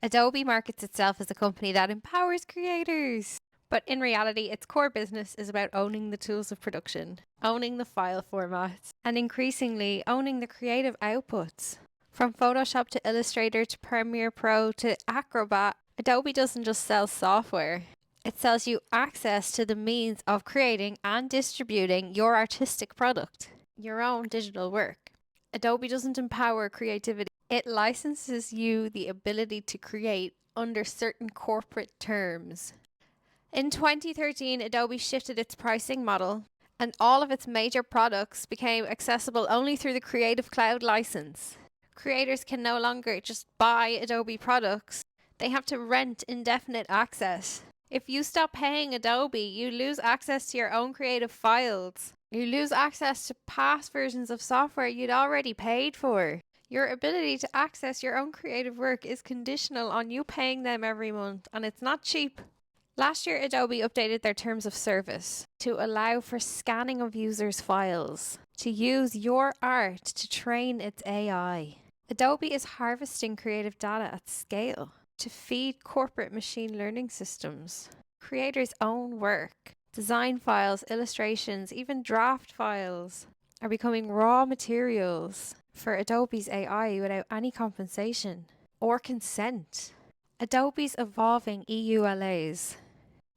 Adobe markets itself as a company that empowers creators. But in reality, its core business is about owning the tools of production, owning the file formats, and increasingly owning the creative outputs. From Photoshop to Illustrator to Premiere Pro to Acrobat, Adobe doesn't just sell software. It sells you access to the means of creating and distributing your artistic product, your own digital work. Adobe doesn't empower creativity. It licenses you the ability to create under certain corporate terms. In 2013, Adobe shifted its pricing model, and all of its major products became accessible only through the Creative Cloud license. Creators can no longer just buy Adobe products. They have to rent indefinite access. If you stop paying Adobe, you lose access to your own creative files. You lose access to past versions of software you'd already paid for. Your ability to access your own creative work is conditional on you paying them every month, and it's not cheap. Last year, Adobe updated their terms of service to allow for scanning of users' files, to use your art to train its AI. Adobe is harvesting creative data at scale to feed corporate machine learning systems. Creators' own work, design files, illustrations, even draft files are becoming raw materials for Adobe's AI without any compensation or consent. Adobe's evolving EULAs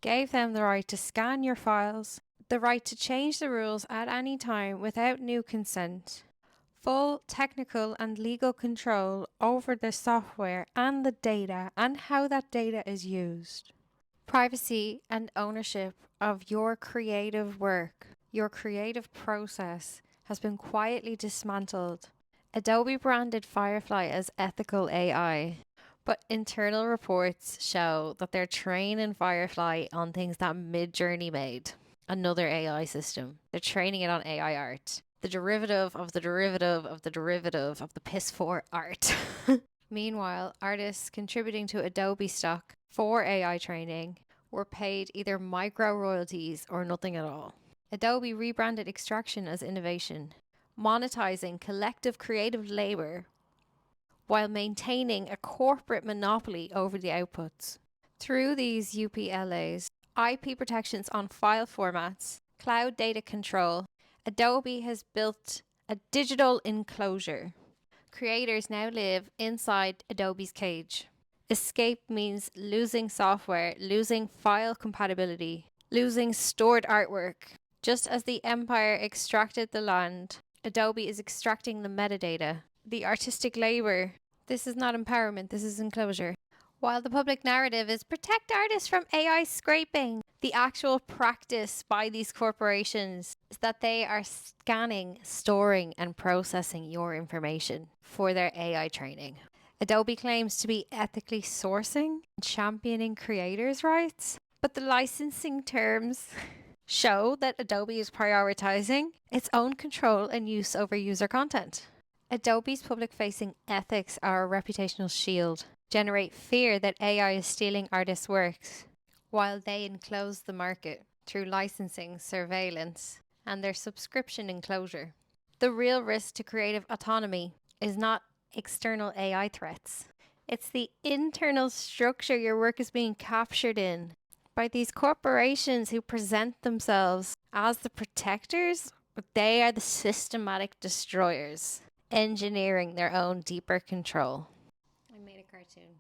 gave them the right to scan your files, the right to change the rules at any time without new consent, full technical and legal control over the software and the data and how that data is used. Privacy and ownership of your creative work, your creative process has been quietly dismantled. Adobe branded Firefly as ethical AI. But internal reports show that they're training Firefly on things that Midjourney made, another AI system. They're training it on AI art, the derivative of the derivative of the derivative of the piss-poor art. Meanwhile, artists contributing to Adobe stock for AI training were paid either micro royalties or nothing at all. Adobe rebranded extraction as innovation, monetizing collective creative labor while maintaining a corporate monopoly over the outputs. Through these UPLAs, IP protections on file formats, cloud data control, Adobe has built a digital enclosure. Creators now live inside Adobe's cage. Escape means losing software, losing file compatibility, losing stored artwork. Just as the empire extracted the land, Adobe is extracting the metadata, the artistic labor. This is not empowerment, this is enclosure. While the public narrative is protect artists from AI scraping, the actual practice by these corporations is that they are scanning, storing, and processing your information for their AI training. Adobe claims to be ethically sourcing and championing creators' rights, but the licensing terms show that Adobe is prioritizing its own control and use over user content. Adobe's public-facing ethics are a reputational shield, generate fear that AI is stealing artists' works, while they enclose the market through licensing, surveillance, and their subscription enclosure. The real risk to creative autonomy is not external AI threats. It's the internal structure your work is being captured in by these corporations who present themselves as the protectors, but they are the systematic destroyers, engineering their own deeper control. I made a cartoon.